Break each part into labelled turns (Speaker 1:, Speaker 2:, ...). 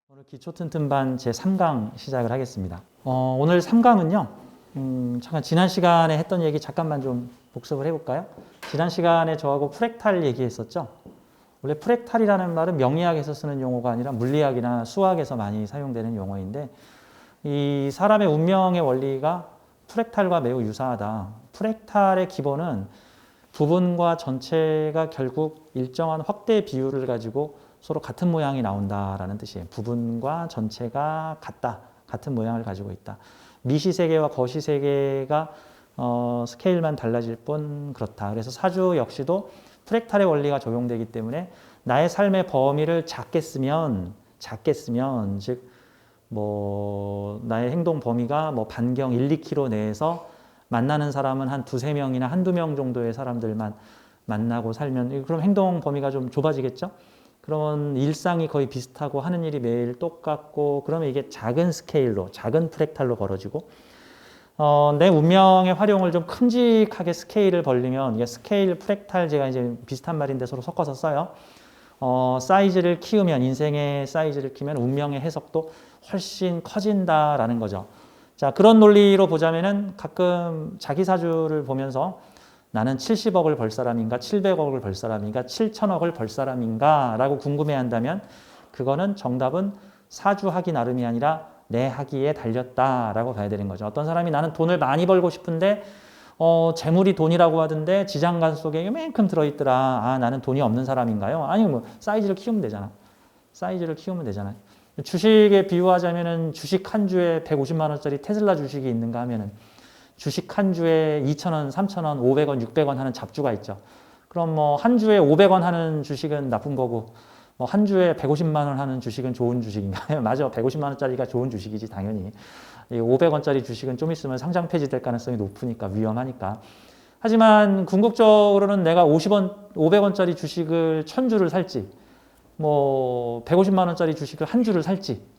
Speaker 1: 오늘 기초튼튼반 제3강 시작을 하겠습니다. 오늘 3강은요, 잠깐 지난 시간에 했던 얘기 잠깐만 좀 복습을 해볼까요? 지난 시간에 저하고 프랙탈 얘기했었죠? 원래 프랙탈이라는 말은 명리학에서 쓰는 용어가 아니라 물리학이나 수학에서 많이 사용되는 용어인데, 이 사람의 운명의 원리가 프랙탈과 매우 유사하다. 프랙탈의 기본은 부분과 전체가 결국 일정한 확대 비율을 가지고 서로 같은 모양이 나온다라는 뜻이에요. 부분과 전체가 같다. 같은 모양을 가지고 있다. 미시세계와 거시세계가 스케일만 달라질 뿐 그렇다. 그래서 사주 역시도 프랙탈의 원리가 적용되기 때문에 나의 삶의 범위를 작게 쓰면 즉 나의 행동 범위가 반경 1, 2km 내에서 만나는 사람은 한 두세 명이나 한두 명 정도의 사람들만 만나고 살면 그럼 행동 범위가 좀 좁아지겠죠? 그러면 일상이 거의 비슷하고 하는 일이 매일 똑같고 그러면 이게 작은 스케일로, 작은 프랙탈로 벌어지고 내 운명의 활용을 좀 큼직하게 스케일을 벌리면 이게 스케일, 프랙탈 제가 이제 비슷한 말인데 서로 섞어서 써요. 사이즈를 키우면 인생의 사이즈를 키우면 운명의 해석도 훨씬 커진다라는 거죠. 자, 그런 논리로 보자면은 가끔 자기 사주를 보면서 나는 70억을 벌 사람인가 700억을 벌 사람인가 7천억을 벌 사람인가 라고 궁금해한다면 그거는 정답은 사주하기 나름이 아니라 내 하기에 달렸다라고 봐야 되는 거죠. 어떤 사람이 나는 돈을 많이 벌고 싶은데 재물이 돈이라고 하던데 지장간 속에 이만큼 들어있더라. 아, 나는 돈이 없는 사람인가요? 아니 사이즈를 키우면 되잖아. 사이즈를 키우면 되잖아요. 주식에 비유하자면은 주식 한 주에 150만 원짜리 테슬라 주식이 있는가 하면은 주식 한 주에 2,000원, 3,000원, 500원, 600원 하는 잡주가 있죠. 그럼 한 주에 500원 하는 주식은 나쁜 거고 한 주에 150만 원 하는 주식은 좋은 주식인가요? 맞아. 150만 원짜리가 좋은 주식이지 당연히. 500원짜리 주식은 좀 있으면 상장 폐지될 가능성이 높으니까 위험하니까. 하지만 궁극적으로는 내가 500원짜리 주식을 1000주를 살지 150만 원짜리 주식을 한 주를 살지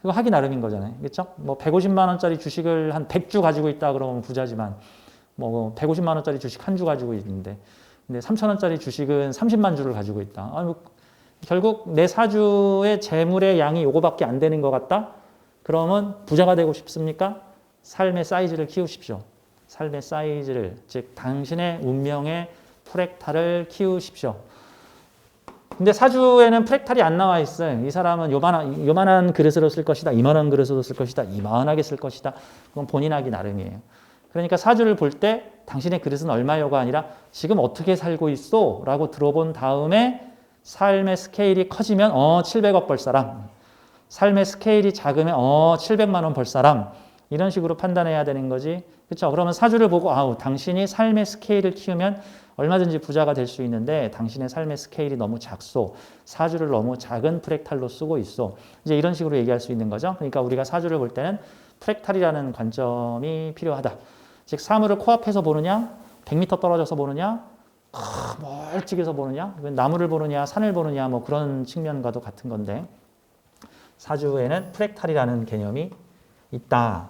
Speaker 1: 그거 하기 나름인 거잖아요. 그렇죠? 150만 원짜리 주식을 한 100주 가지고 있다 그러면 부자지만 150만 원짜리 주식 한 주 가지고 있는데 근데 3천 원짜리 주식은 30만 주를 가지고 있다. 결국 내 사주의 재물의 양이 요거밖에 안 되는 것 같다? 그러면 부자가 되고 싶습니까? 삶의 사이즈를 키우십시오. 삶의 사이즈를, 즉 당신의 운명의 프랙탈을 키우십시오. 근데 사주에는 프랙탈이 안 나와 있어요. 이 사람은 요만한 그릇으로 쓸 것이다. 이만한 그릇으로 쓸 것이다. 이만하게 쓸 것이다. 그건 본인 하기 나름이에요. 그러니까 사주를 볼 때 당신의 그릇은 얼마요가 아니라 지금 어떻게 살고 있어? 라고 들어본 다음에 삶의 스케일이 커지면 700억 벌 사람. 삶의 스케일이 작으면 700만 원 벌 사람. 이런 식으로 판단해야 되는 거지. 그렇죠? 그러면 사주를 보고 당신이 삶의 스케일을 키우면 얼마든지 부자가 될 수 있는데 당신의 삶의 스케일이 너무 작소. 사주를 너무 작은 프랙탈로 쓰고 있어. 이제 이런 식으로 얘기할 수 있는 거죠. 그러니까 우리가 사주를 볼 때는 프랙탈이라는 관점이 필요하다. 즉 사물을 코앞에서 보느냐 100m 떨어져서 보느냐 멀찍이서 보느냐 나무를 보느냐 산을 보느냐 그런 측면과도 같은 건데 사주에는 프랙탈이라는 개념이 있다.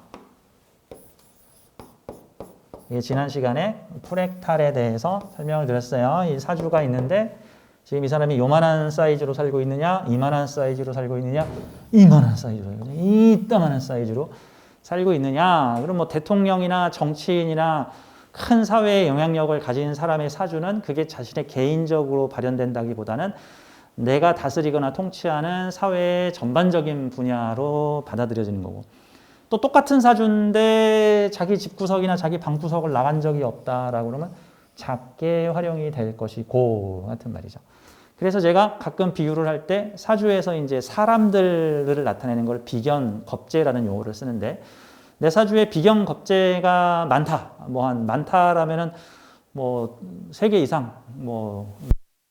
Speaker 1: 지난 시간에 프랙탈에 대해서 설명을 드렸어요. 이 사주가 있는데 지금 이 사람이 요만한 사이즈로 살고 있느냐 이만한 사이즈로 살고 있느냐 이만한 사이즈로 살고 있느냐 이따만한 사이즈로 살고 있느냐. 그럼 대통령이나 정치인이나 큰 사회의 영향력을 가진 사람의 사주는 그게 자신의 개인적으로 발현된다기보다는 내가 다스리거나 통치하는 사회의 전반적인 분야로 받아들여지는 거고 또 똑같은 사주인데 자기 집구석이나 자기 방구석을 나간 적이 없다라고 그러면 작게 활용이 될 것이고 같은 말이죠. 그래서 제가 가끔 비유를 할 때 사주에서 이제 사람들을 나타내는 걸 비견겁재라는 용어를 쓰는데 내 사주에 비견겁재가 많다. 많다라면은 3개 이상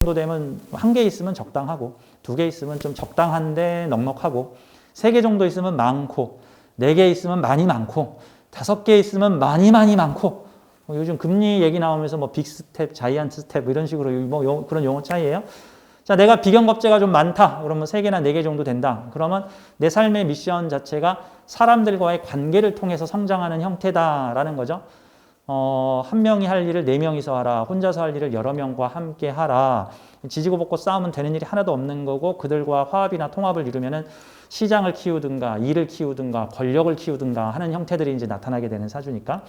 Speaker 1: 정도 되면 1개 있으면 적당하고 2개 있으면 좀 적당한데 넉넉하고 3개 정도 있으면 많고 4개 있으면 많이 많고 5개 있으면 많이 많고 요즘 금리 얘기 나오면서 빅스텝, 자이언트 스텝 이런 식으로 그런 용어 차이예요. 자, 내가 비견겁재가 좀 많다. 그러면 3개나 4개 정도 된다. 그러면 내 삶의 미션 자체가 사람들과의 관계를 통해서 성장하는 형태다라는 거죠. 한 명이 할 일을 네 명이서 하라. 혼자서 할 일을 여러 명과 함께 하라. 지지고 볶고 싸우면 되는 일이 하나도 없는 거고 그들과 화합이나 통합을 이루면은 시장을 키우든가 일을 키우든가 권력을 키우든가 하는 형태들이 이제 나타나게 되는 사주니까.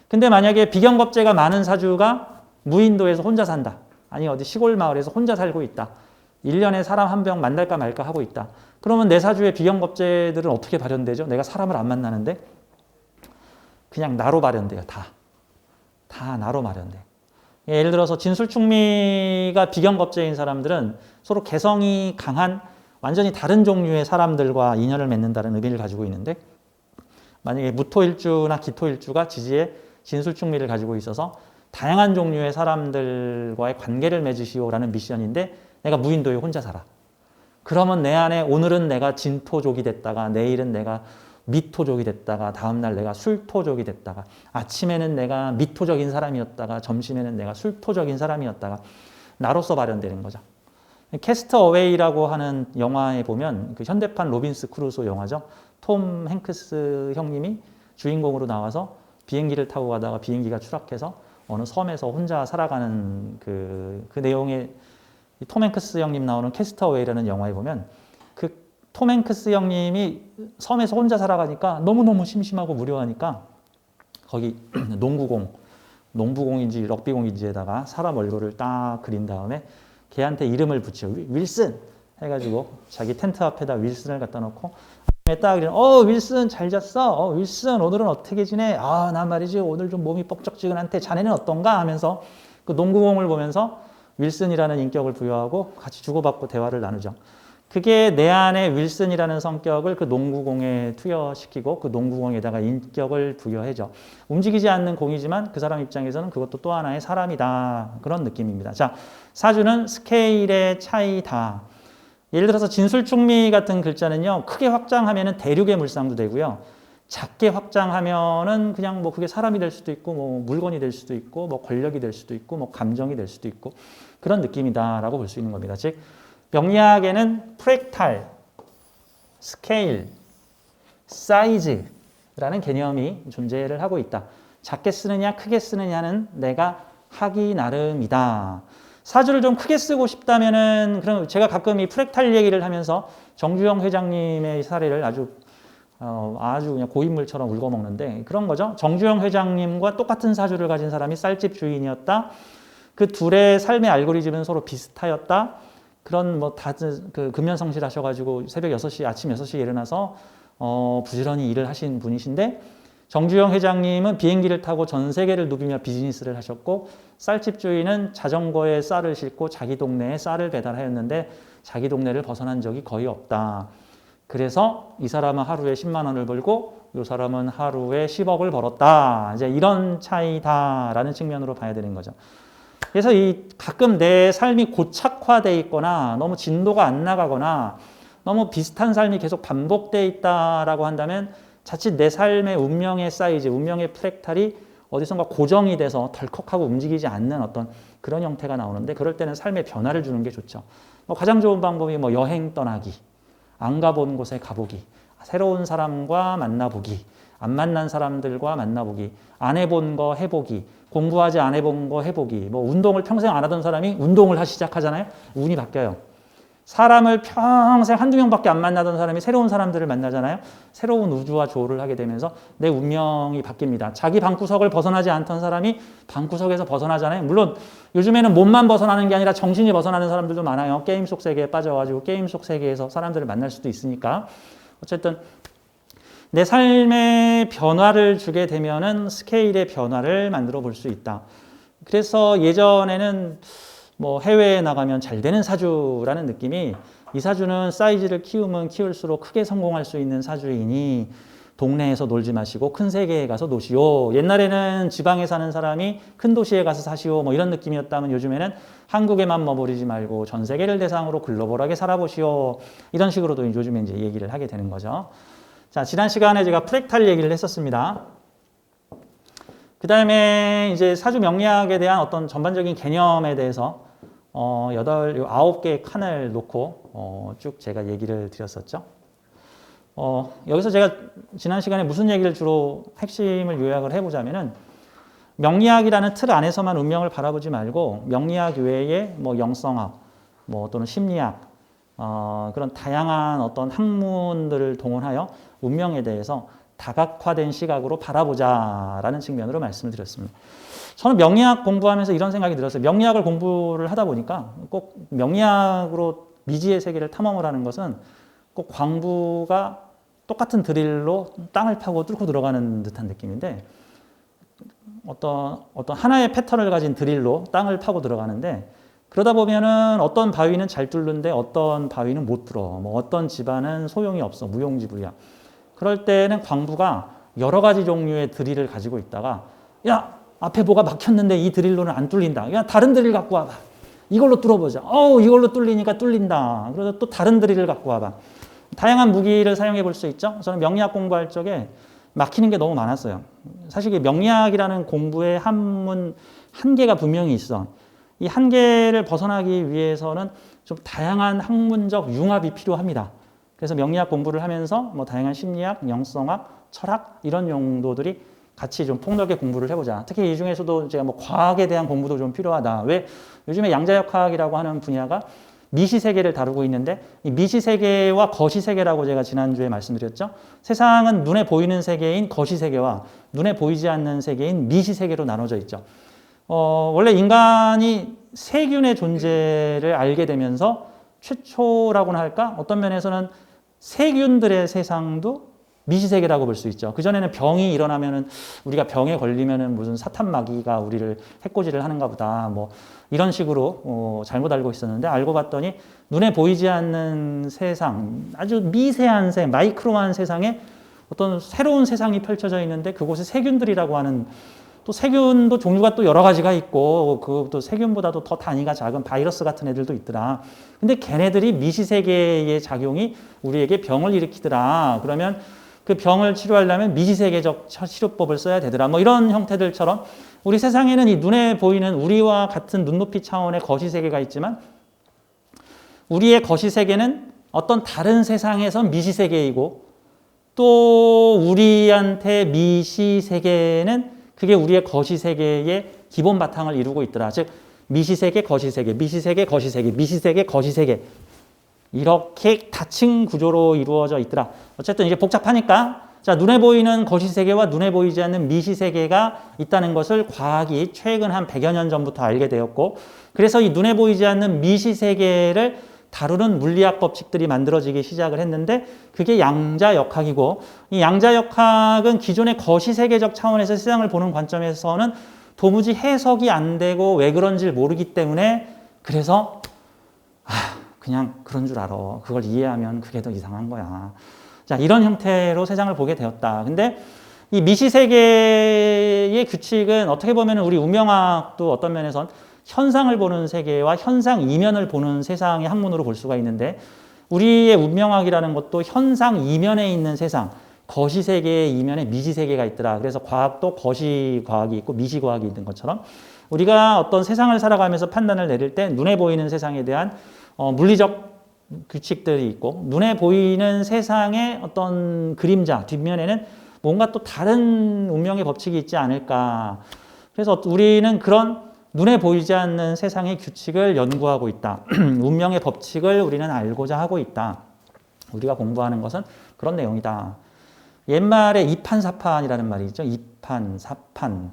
Speaker 1: 근데 만약에 비경겁제가 많은 사주가 무인도에서 혼자 산다. 아니 어디 시골 마을에서 혼자 살고 있다. 1년에 사람 한 명 만날까 말까 하고 있다. 그러면 내 사주의 비경겁제들은 어떻게 발현되죠? 내가 사람을 안 만나는데 그냥 나로 발현돼요. 다 나로 발현돼. 예를 들어서 진술충미가 비경겁제인 사람들은 서로 개성이 강한 완전히 다른 종류의 사람들과 인연을 맺는다는 의미를 가지고 있는데 만약에 무토일주나 기토일주가 지지에 진술충미를 가지고 있어서 다양한 종류의 사람들과의 관계를 맺으시오라는 미션인데 내가 무인도에 혼자 살아. 그러면 내 안에 오늘은 내가 진토족이 됐다가 내일은 내가 미토족이 됐다가 다음날 내가 술토족이 됐다가 아침에는 내가 미토적인 사람이었다가 점심에는 내가 술토적인 사람이었다가 나로서 발현되는 거죠. 캐스트 어웨이라고 하는 영화에 보면 그 현대판 로빈스 크루소 영화죠. 톰 행크스 형님이 주인공으로 나와서 비행기를 타고 가다가 비행기가 추락해서 어느 섬에서 혼자 살아가는 그 내용의 톰 행크스 형님 나오는 캐스트 어웨이라는 영화에 보면 그 톰 행크스 형님이 섬에서 혼자 살아가니까 너무너무 심심하고 무료하니까 거기 농구공인지 럭비공인지에다가 사람 얼굴을 딱 그린 다음에 걔한테 이름을 붙여 윌슨 해가지고 자기 텐트 앞에다 윌슨을 갖다 놓고 딱 이러면 윌슨 잘 잤어? 윌슨 오늘은 어떻게 지내? 난 말이지 오늘 좀 몸이 뻑적지근한데 자네는 어떤가? 하면서 그 농구공을 보면서 윌슨이라는 인격을 부여하고 같이 주고받고 대화를 나누죠. 그게 내 안에 윌슨이라는 성격을 그 농구공에 투여시키고 그 농구공에다가 인격을 부여해줘. 움직이지 않는 공이지만 그 사람 입장에서는 그것도 또 하나의 사람이다. 그런 느낌입니다. 자, 사주는 스케일의 차이다. 예를 들어서 진술충미 같은 글자는요. 크게 확장하면은 대륙의 물상도 되고요. 작게 확장하면은 그냥 뭐 그게 사람이 될 수도 있고 뭐 물건이 될 수도 있고 뭐 권력이 될 수도 있고 뭐 감정이 될 수도 있고 그런 느낌이다라고 볼 수 있는 겁니다. 즉 명리학에는 프랙탈, 스케일, 사이즈라는 개념이 존재를 하고 있다. 작게 쓰느냐 크게 쓰느냐는 내가 하기 나름이다. 사주를 좀 크게 쓰고 싶다면은 그럼 제가 가끔 이 프랙탈 얘기를 하면서 정주영 회장님의 사례를 아주 그냥 고인물처럼 울거먹는데 그런 거죠. 정주영 회장님과 똑같은 사주를 가진 사람이 쌀집 주인이었다. 그 둘의 삶의 알고리즘은 서로 비슷하였다. 그런 뭐 다들 그 근면성실 하셔가지고 새벽 6시, 아침 6시에 일어나서 부지런히 일을 하신 분이신데 정주영 회장님은 비행기를 타고 전 세계를 누비며 비즈니스를 하셨고 쌀집 주인은 자전거에 쌀을 싣고 자기 동네에 쌀을 배달하였는데 자기 동네를 벗어난 적이 거의 없다. 그래서 이 사람은 하루에 10만 원을 벌고 이 사람은 하루에 10억을 벌었다. 이제 이런 차이다라는 측면으로 봐야 되는 거죠. 그래서 가끔 내 삶이 고착화돼 있거나 너무 진도가 안 나가거나 너무 비슷한 삶이 계속 반복돼 있다라고 한다면 자칫 내 삶의 운명의 사이즈, 운명의 프랙탈이 어디선가 고정이 돼서 덜컥하고 움직이지 않는 어떤 그런 형태가 나오는데 그럴 때는 삶의 변화를 주는 게 좋죠. 가장 좋은 방법이 여행 떠나기, 안 가본 곳에 가보기, 새로운 사람과 만나보기, 안 만난 사람들과 만나보기, 안 해본 거 해보기, 공부하지 안 해본 거 해보기. 운동을 평생 안 하던 사람이 운동을 시작하잖아요. 운이 바뀌어요. 사람을 평생 한두 명밖에 안 만나던 사람이 새로운 사람들을 만나잖아요. 새로운 우주와 조우를 하게 되면서 내 운명이 바뀝니다. 자기 방구석을 벗어나지 않던 사람이 방구석에서 벗어나잖아요. 물론 요즘에는 몸만 벗어나는 게 아니라 정신이 벗어나는 사람들도 많아요. 게임 속 세계에 빠져가지고 게임 속 세계에서 사람들을 만날 수도 있으니까. 어쨌든 내 삶의 변화를 주게 되면은 스케일의 변화를 만들어 볼 수 있다. 그래서 예전에는 해외에 나가면 잘 되는 사주라는 느낌이 이 사주는 사이즈를 키우면 키울수록 크게 성공할 수 있는 사주이니 동네에서 놀지 마시고 큰 세계에 가서 노시오. 옛날에는 지방에 사는 사람이 큰 도시에 가서 사시오. 이런 느낌이었다면 요즘에는 한국에만 머무르지 말고 전 세계를 대상으로 글로벌하게 살아보시오. 이런 식으로도 요즘에 이제 얘기를 하게 되는 거죠. 자, 지난 시간에 제가 프랙탈 얘기를 했었습니다. 그 다음에 이제 사주 명리학에 대한 어떤 전반적인 개념에 대해서 9개의 칸을 놓고 쭉 제가 얘기를 드렸었죠. 여기서 제가 지난 시간에 무슨 얘기를 주로 핵심을 요약을 해보자면은 명리학이라는 틀 안에서만 운명을 바라보지 말고 명리학 외에 뭐 영성학, 뭐 또는 심리학, 그런 다양한 어떤 학문들을 동원하여 운명에 대해서 다각화된 시각으로 바라보자라는 측면으로 말씀을 드렸습니다. 저는 명리학 공부하면서 이런 생각이 들었어요. 명리학을 공부를 하다 보니까 꼭 명리학으로 미지의 세계를 탐험을 하는 것은 꼭 광부가 똑같은 드릴로 땅을 파고 뚫고 들어가는 듯한 느낌인데 어떤 하나의 패턴을 가진 드릴로 땅을 파고 들어가는데 그러다 보면은 어떤 바위는 잘 뚫는데 어떤 바위는 못 뚫어. 뭐 어떤 집안은 소용이 없어. 무용지물이야. 그럴 때는 광부가 여러 가지 종류의 드릴을 가지고 있다가 야, 앞에 뭐가 막혔는데 이 드릴로는 안 뚫린다. 야, 다른 드릴 갖고 와봐. 이걸로 뚫어보자. 이걸로 뚫리니까 뚫린다. 그래서 또 다른 드릴을 갖고 와봐. 다양한 무기를 사용해 볼 수 있죠. 저는 명리학 공부할 적에 막히는 게 너무 많았어요. 사실 명리학이라는 공부의 한계가 분명히 있어. 이 한계를 벗어나기 위해서는 좀 다양한 학문적 융합이 필요합니다. 그래서 명리학 공부를 하면서 뭐 다양한 심리학, 영성학, 철학 이런 용도들이 같이 좀 폭넓게 공부를 해보자. 특히 이 중에서도 제가 뭐 과학에 대한 공부도 좀 필요하다. 왜? 요즘에 양자역학이라고 하는 분야가 미시세계를 다루고 있는데 이 미시세계와 거시세계라고 제가 지난주에 말씀드렸죠. 세상은 눈에 보이는 세계인 거시세계와 눈에 보이지 않는 세계인 미시세계로 나눠져 있죠. 원래 인간이 세균의 존재를 알게 되면서 최초라고나 할까? 어떤 면에서는 세균들의 세상도 미시세계라고 볼 수 있죠. 그전에는 병이 일어나면은 우리가 병에 걸리면은 무슨 사탄마귀가 우리를 해코지를 하는가 보다. 뭐 이런 식으로 잘못 알고 있었는데 알고 봤더니 눈에 보이지 않는 세상, 아주 미세한 마이크로한 세상에 어떤 새로운 세상이 펼쳐져 있는데 그곳에 세균들이라고 하는 또 세균도 종류가 또 여러 가지가 있고 그 또 세균보다도 더 단위가 작은 바이러스 같은 애들도 있더라. 근데 걔네들이 미시세계의 작용이 우리에게 병을 일으키더라. 그러면 그 병을 치료하려면 미시세계적 치료법을 써야 되더라. 뭐 이런 형태들처럼 우리 세상에는 이 눈에 보이는 우리와 같은 눈높이 차원의 거시세계가 있지만 우리의 거시세계는 어떤 다른 세상에선 미시세계이고 또 우리한테 미시세계는 그게 우리의 거시세계의 기본 바탕을 이루고 있더라. 즉 미시세계, 거시세계, 미시세계, 거시세계, 미시세계, 거시세계 이렇게 다층 구조로 이루어져 있더라. 어쨌든 이게 복잡하니까 자 눈에 보이는 거시세계와 눈에 보이지 않는 미시세계가 있다는 것을 과학이 최근 한 100여 년 전부터 알게 되었고 그래서 이 눈에 보이지 않는 미시세계를 다루는 물리학 법칙들이 만들어지기 시작을 했는데 그게 양자역학이고 이 양자역학은 기존의 거시세계적 차원에서 세상을 보는 관점에서는 도무지 해석이 안 되고 왜 그런지 모르기 때문에 그래서 그냥 그런 줄 알아. 그걸 이해하면 그게 더 이상한 거야. 자, 이런 형태로 세상을 보게 되었다. 근데 이 미시세계의 규칙은 어떻게 보면 우리 운명학도 어떤 면에선 현상을 보는 세계와 현상 이면을 보는 세상의 학문으로 볼 수가 있는데 우리의 운명학이라는 것도 현상 이면에 있는 세상, 거시세계의 이면에 미시세계가 있더라. 그래서 과학도 거시과학이 있고 미시과학이 있는 것처럼 우리가 어떤 세상을 살아가면서 판단을 내릴 때 눈에 보이는 세상에 대한 물리적 규칙들이 있고 눈에 보이는 세상의 어떤 그림자, 뒷면에는 뭔가 또 다른 운명의 법칙이 있지 않을까. 그래서 우리는 그런 눈에 보이지 않는 세상의 규칙을 연구하고 있다. 운명의 법칙을 우리는 알고자 하고 있다. 우리가 공부하는 것은 그런 내용이다. 옛말에 이판사판이라는 말이 있죠. 이판사판.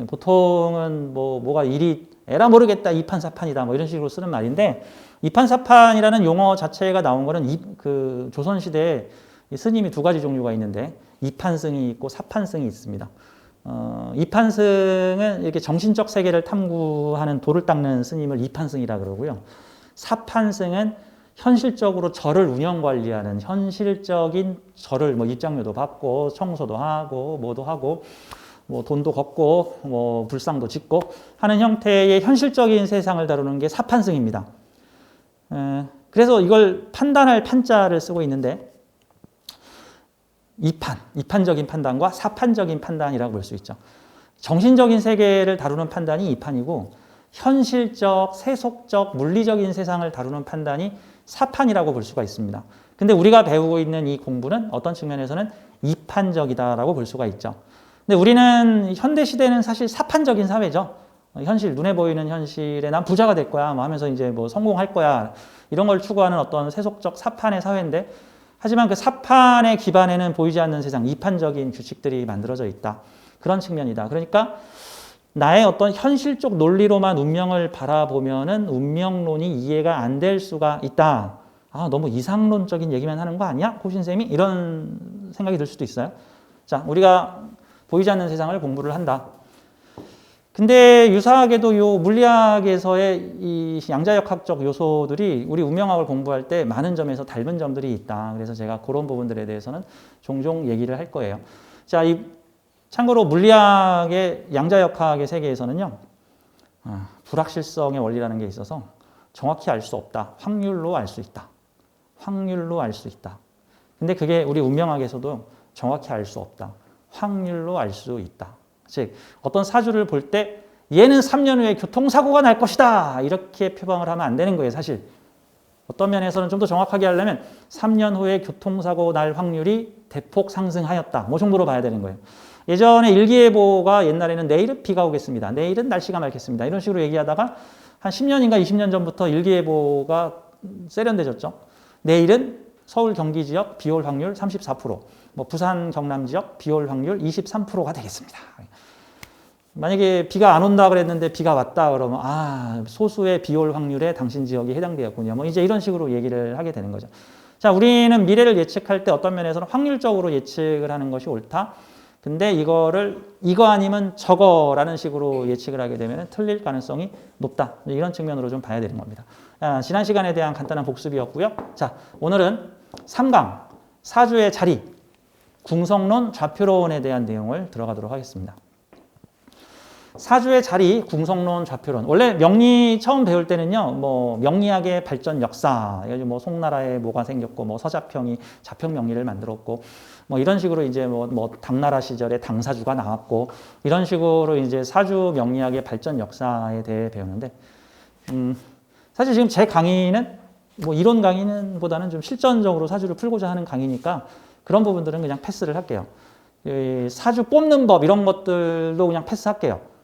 Speaker 1: 보통은 뭐가 일이 에라 모르겠다 이판사판이다 뭐 이런 식으로 쓰는 말인데 이판사판이라는 용어 자체가 나온 거는 그 조선시대에 스님이 두 가지 종류가 있는데 이판승이 있고 사판승이 있습니다. 이판승은 이렇게 정신적 세계를 탐구하는 돌을 닦는 스님을 이판승이라 그러고요. 사판승은 현실적으로 절을 운영 관리하는 현실적인 절을 뭐 입장료도 받고 청소도 하고 뭐도 하고 뭐 돈도 걷고 뭐 불상도 짓고 하는 형태의 현실적인 세상을 다루는 게 사판승입니다. 그래서 이걸 판단할 판자를 쓰고 있는데 이판적인 판단과 사판적인 판단이라고 볼 수 있죠. 정신적인 세계를 다루는 판단이 이판이고 현실적, 세속적, 물리적인 세상을 다루는 판단이 사판이라고 볼 수가 있습니다. 근데 우리가 배우고 있는 이 공부는 어떤 측면에서는 이판적이다라고 볼 수가 있죠. 근데 우리는 현대 시대는 사실 사판적인 사회죠. 현실, 눈에 보이는 현실에 난 부자가 될 거야 뭐 하면서 이제 뭐 성공할 거야 이런 걸 추구하는 어떤 세속적 사판의 사회인데, 하지만 그 사판의 기반에는 보이지 않는 세상, 이판적인 규칙들이 만들어져 있다. 그런 측면이다. 그러니까 나의 어떤 현실적 논리로만 운명을 바라보면은 운명론이 이해가 안 될 수가 있다. 아, 너무 이상론적인 얘기만 하는 거 아니야? 호신쌤이? 이런 생각이 들 수도 있어요. 자, 우리가 보이지 않는 세상을 공부를 한다. 근데 유사하게도 요 물리학에서의 이 양자역학적 요소들이 우리 운명학을 공부할 때 많은 점에서 닮은 점들이 있다. 그래서 제가 그런 부분들에 대해서는 종종 얘기를 할 거예요. 자, 참고로 물리학의 양자역학의 세계에서는요, 불확실성의 원리라는 게 있어서 정확히 알 수 없다. 확률로 알 수 있다. 확률로 알 수 있다. 근데 그게 우리 운명학에서도 정확히 알 수 없다. 확률로 알 수 있다. 즉 어떤 사주를 볼 때 얘는 3년 후에 교통사고가 날 것이다. 이렇게 표방을 하면 안 되는 거예요, 사실. 어떤 면에서는 좀 더 정확하게 하려면 3년 후에 교통사고 날 확률이 대폭 상승하였다. 뭐 정도로 봐야 되는 거예요. 예전에 일기예보가 옛날에는 내일은 비가 오겠습니다. 내일은 날씨가 맑겠습니다. 이런 식으로 얘기하다가 한 10년인가 20년 전부터 일기예보가 세련돼졌죠. 내일은 서울 경기 지역 비 올 확률 34%, 뭐 부산 경남 지역 비 올 확률 23%가 되겠습니다. 만약에 비가 안 온다 그랬는데 비가 왔다 그러면 소수의 비 올 확률에 당신 지역이 해당되었군요. 뭐 이제 이런 식으로 얘기를 하게 되는 거죠. 자, 우리는 미래를 예측할 때 어떤 면에서는 확률적으로 예측을 하는 것이 옳다. 근데 이거를 이거 아니면 저거라는 식으로 예측을 하게 되면 틀릴 가능성이 높다. 이런 측면으로 좀 봐야 되는 겁니다. 지난 시간에 대한 간단한 복습이었고요. 자, 오늘은 3강 사주의 자리, 궁성론, 좌표론에 대한 내용을 들어가도록 하겠습니다. 사주의 자리, 궁성론, 좌표론. 원래 명리 처음 배울 때는요, 뭐 명리학의 발전 역사, 뭐 송나라에 뭐가 생겼고, 뭐 서자평이 자평 명리를 만들었고, 뭐 이런 식으로 이제 뭐 당나라 시절에 당사주가 나왔고, 이런 식으로 이제 사주 명리학의 발전 역사에 대해 배우는데, 사실 지금 제 강의는 뭐 이론 강의는 보다는 좀 실전적으로 사주를 풀고자 하는 강의니까 그런 부분들은 그냥 패스를 할게요. 사주 뽑는 법 이런 것들도 그냥 패스할게요.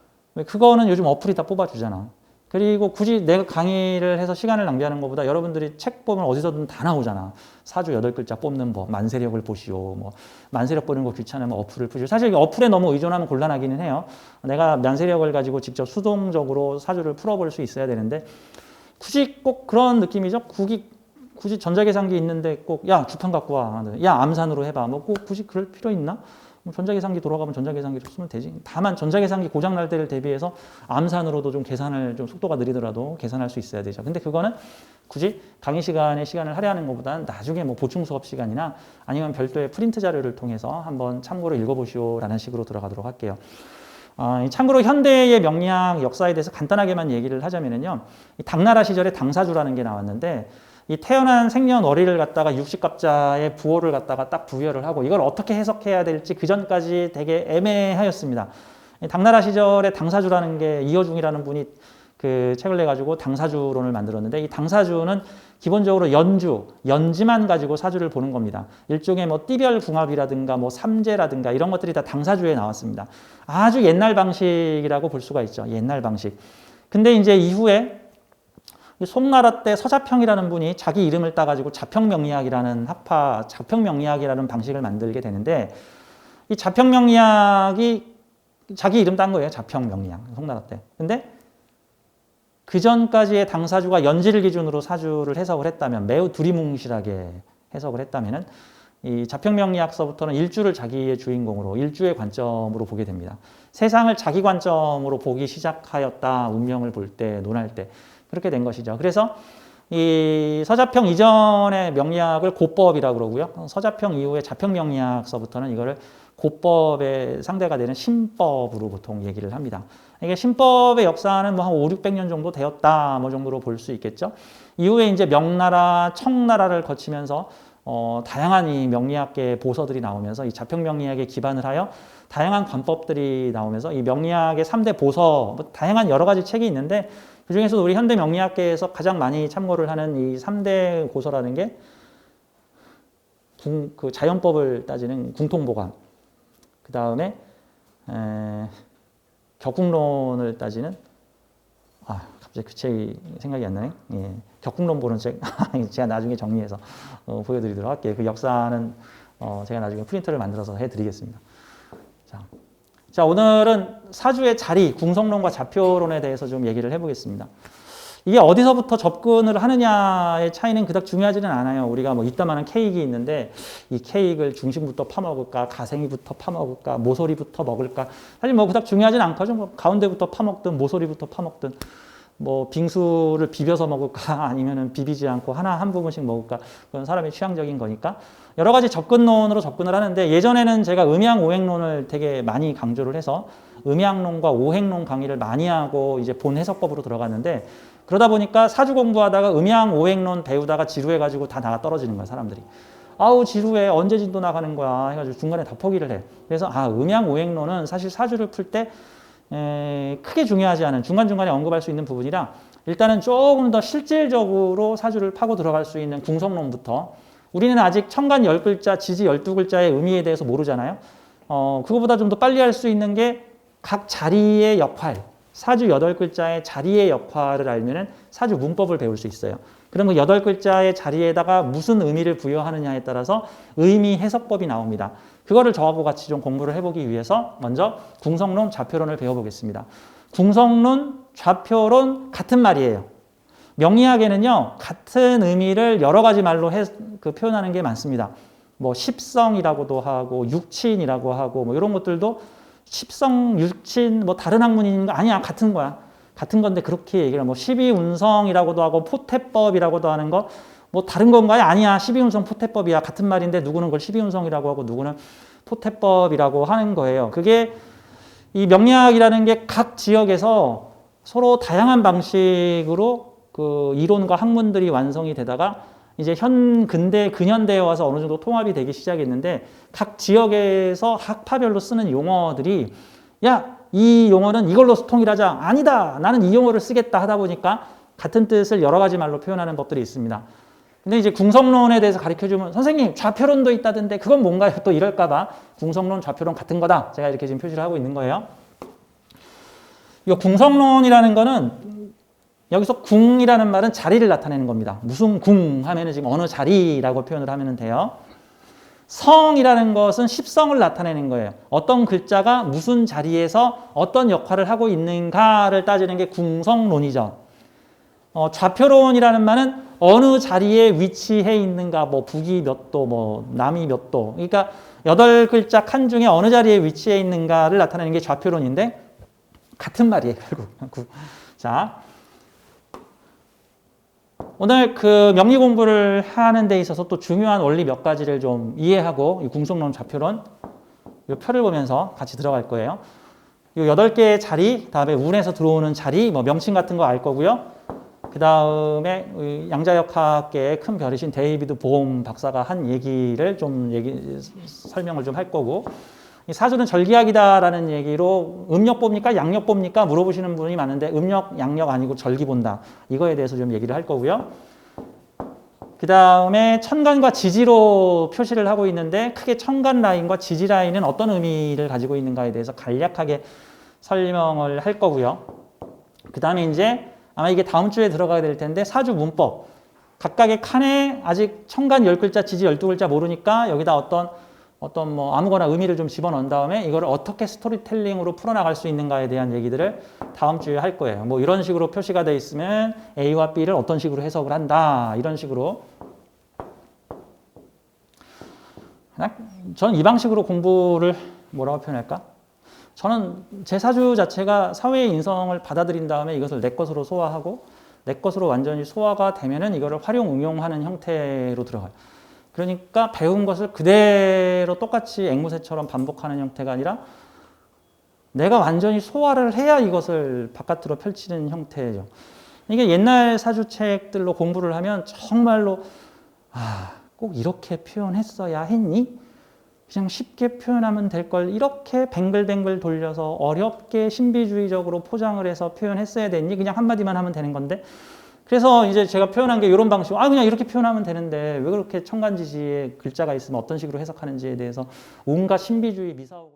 Speaker 1: 그거는 요즘 어플이 다 뽑아주잖아. 그리고 굳이 내가 강의를 해서 시간을 낭비하는 것보다 여러분들이 책 보면 어디서든 다 나오잖아. 사주 8글자 뽑는 법, 만세력을 보시오. 뭐 만세력 보는 거 귀찮으면 어플을 푸시오. 사실 어플에 너무 의존하면 곤란하기는 해요. 내가 만세력을 가지고 직접 수동적으로 사주를 풀어볼 수 있어야 되는데 굳이 꼭 그런 느낌이죠. 굳이 전자계산기 있는데 꼭 야 주판 갖고 와. 야 암산으로 해봐. 뭐 꼭 굳이 그럴 필요 있나? 전자계산기 돌아가면 전자계산기로 쓰면 되지. 다만 전자계산기 고장 날 때를 대비해서 암산으로도 좀 계산을 좀 속도가 느리더라도 계산할 수 있어야 되죠. 근데 그거는 굳이 강의 시간에 시간을 할애하는 것보다는 나중에 뭐 보충 수업 시간이나 아니면 별도의 프린트 자료를 통해서 한번 참고로 읽어보시오라는 식으로 들어가도록 할게요. 참고로 현대의 명리학 역사에 대해서 간단하게만 얘기를 하자면요, 당나라 시절에 당사주라는 게 나왔는데 이 태어난 생년월일을 갖다가 육식갑자의 부호를 갖다가 딱 부여를 하고 이걸 어떻게 해석해야 될지 그 전까지 되게 애매하였습니다. 당나라 시절에 당사주라는 게 이어중이라는 분이 그 책을 내가지고 당사주론을 만들었는데 이 당사주는 기본적으로 연지만 가지고 사주를 보는 겁니다. 일종의 뭐 띠별궁합이라든가 뭐 삼재라든가 이런 것들이 다 당사주에 나왔습니다. 아주 옛날 방식이라고 볼 수가 있죠. 옛날 방식. 근데 이제 이후에 송나라 때 서자평이라는 분이 자기 이름을 따가지고 자평명리학이라는 학파, 자평명리학이라는 방식을 만들게 되는데 이 자평명리학이 자기 이름 딴 거예요. 자평명리학. 송나라 때. 근데 그 전까지의 당사주가 연지를 기준으로 사주를 해석을 했다면 매우 두리뭉실하게 해석을 했다면은 이 자평명리학서부터는 일주를 자기의 주인공으로 일주의 관점으로 보게 됩니다. 세상을 자기 관점으로 보기 시작하였다. 운명을 볼 때, 논할 때. 그렇게 된 것이죠. 그래서 이 서자평 이전의 명리학을 고법이라고 그러고요. 서자평 이후에 자평명리학서부터는 이거를 고법의 상대가 되는 신법으로 보통 얘기를 합니다. 이게 신법의 역사는 뭐 한 5, 600년 정도 되었다. 뭐 정도로 볼 수 있겠죠. 이후에 이제 명나라, 청나라를 거치면서 다양한 이 명리학계의 보서들이 나오면서 이 자평명리학에 기반을 하여 다양한 관법들이 나오면서 이 명리학의 3대 보서, 뭐 다양한 여러 가지 책이 있는데 그 중에서도 우리 현대 명리학계에서 가장 많이 참고를 하는 이 3대 고서라는 게 그 자연법을 따지는 궁통보감, 그 다음에 격국론을 따지는 갑자기 그 책이 생각이 안 나네. 예, 격국론 보는 책 제가 나중에 정리해서 보여드리도록 할게요. 그 역사는 제가 나중에 프린터를 만들어서 해드리겠습니다. 자, 오늘은 사주의 자리, 궁성론과 좌표론에 대해서 좀 얘기를 해보겠습니다. 이게 어디서부터 접근을 하느냐의 차이는 그닥 중요하지는 않아요. 우리가 뭐 이따만한 케이크 있는데 이 케이크를 중심부터 파먹을까, 가생이부터 파먹을까, 모서리부터 먹을까. 사실 뭐 그닥 중요하진 않거든요. 뭐 가운데부터 파먹든 모서리부터 파먹든 뭐 빙수를 비벼서 먹을까 아니면은 비비지 않고 하나 한 부분씩 먹을까. 그건 사람의 취향적인 거니까. 여러 가지 접근론으로 접근을 하는데 예전에는 제가 음양 오행론을 되게 많이 강조를 해서 음양론과 오행론 강의를 많이 하고 이제 본 해석법으로 들어갔는데 그러다 보니까 사주 공부하다가 음양 오행론 배우다가 지루해가지고 다 나가 떨어지는 거야, 사람들이. 아우, 지루해. 언제 진도 나가는 거야. 해가지고 중간에 다 포기를 해. 그래서 음양 오행론은 사실 사주를 풀 때 크게 중요하지 않은 중간중간에 언급할 수 있는 부분이라 일단은 조금 더 실질적으로 사주를 파고 들어갈 수 있는 궁성론부터 우리는 아직 천간 10글자, 지지 12글자의 의미에 대해서 모르잖아요. 그거보다 좀 더 빨리 할 수 있는 게 각 자리의 역할, 사주 8글자의 자리의 역할을 알면은 사주 문법을 배울 수 있어요. 그러면 8글자의 자리에다가 무슨 의미를 부여하느냐에 따라서 의미 해석법이 나옵니다. 그거를 저하고 같이 좀 공부를 해보기 위해서 먼저 궁성론, 좌표론을 배워보겠습니다. 궁성론, 좌표론 같은 말이에요. 명리학에는요, 같은 의미를 여러 가지 말로 표현하는 게 많습니다. 뭐 십성이라고도 하고 육친이라고 하고 뭐 이런 것들도 십성, 육친, 뭐 다른 학문인 거 아니야, 같은 거야. 같은 건데 그렇게 얘기를 뭐 십이운성이라고도 하고 포태법이라고도 하는 거 뭐 다른 건가요? 아니야, 십이운성 포태법이야. 같은 말인데 누구는 그걸 십이운성이라고 하고 누구는 포태법이라고 하는 거예요. 그게 이 명리학이라는 게 각 지역에서 서로 다양한 방식으로 그 이론과 학문들이 완성이 되다가 이제 근대 근현대에 와서 어느 정도 통합이 되기 시작했는데 각 지역에서 학파별로 쓰는 용어들이 야, 이 용어는 이걸로 통일하자. 아니다. 나는 이 용어를 쓰겠다 하다 보니까 같은 뜻을 여러 가지 말로 표현하는 법들이 있습니다. 근데 이제 궁성론에 대해서 가르쳐주면 선생님 좌표론도 있다던데 그건 뭔가요? 또 이럴까 봐 궁성론, 좌표론 같은 거다. 제가 이렇게 지금 표시를 하고 있는 거예요. 이 궁성론이라는 거는 여기서 궁이라는 말은 자리를 나타내는 겁니다. 무슨 궁 하면은 지금 어느 자리라고 표현을 하면 돼요. 성이라는 것은 십성을 나타내는 거예요. 어떤 글자가 무슨 자리에서 어떤 역할을 하고 있는가를 따지는 게 궁성론이죠. 좌표론이라는 말은 어느 자리에 위치해 있는가, 뭐 북이 몇 도, 뭐 남이 몇 도. 그러니까 8글자 칸 중에 어느 자리에 위치해 있는가를 나타내는 게 좌표론인데 같은 말이에요, 결국. 자, 오늘 그 명리 공부를 하는 데 있어서 또 중요한 원리 몇 가지를 좀 이해하고 이 궁성론, 좌표론 이 표를 보면서 같이 들어갈 거예요. 이 8개의 자리, 다음에 운에서 들어오는 자리, 뭐 명칭 같은 거 알 거고요. 그 다음에 양자역학계의 큰 별이신 데이비드 보험 박사가 한 얘기를 좀 설명을 좀 할 거고, 이 사주는 절기학이다라는 얘기로 음력 봅니까? 양력 봅니까? 물어보시는 분이 많은데 음력, 양력 아니고 절기 본다. 이거에 대해서 좀 얘기를 할 거고요. 그 다음에 천간과 지지로 표시를 하고 있는데 크게 천간 라인과 지지 라인은 어떤 의미를 가지고 있는가에 대해서 간략하게 설명을 할 거고요. 그 다음에 이제 아마 이게 다음 주에 들어가게 될 텐데 사주 문법. 각각의 칸에 아직 천간 10글자, 지지 12글자 모르니까 여기다 어떤 뭐 아무거나 의미를 좀 집어넣은 다음에 이거를 어떻게 스토리텔링으로 풀어나갈 수 있는가에 대한 얘기들을 다음 주에 할 거예요. 뭐 이런 식으로 표시가 돼 있으면 A와 B를 어떤 식으로 해석을 한다. 이런 식으로. 저는 이 방식으로 공부를 뭐라고 표현할까? 저는 제 사주 자체가 사회의 인성을 받아들인 다음에 이것을 내 것으로 소화하고 내 것으로 완전히 소화가 되면은 이거를 활용, 응용하는 형태로 들어가요. 그러니까 배운 것을 그대로 똑같이 앵무새처럼 반복하는 형태가 아니라 내가 완전히 소화를 해야 이것을 바깥으로 펼치는 형태죠. 이게 옛날 사주책들로 공부를 하면 정말로 꼭 이렇게 표현했어야 했니? 그냥 쉽게 표현하면 될 걸 이렇게 뱅글뱅글 돌려서 어렵게 신비주의적으로 포장을 해서 표현했어야 됐니? 그냥 한마디만 하면 되는 건데. 그래서 이제 제가 표현한 게 이런 방식으로 그냥 이렇게 표현하면 되는데 왜 그렇게 천간지지에 글자가 있으면 어떤 식으로 해석하는지에 대해서 온갖 신비주의 미사오가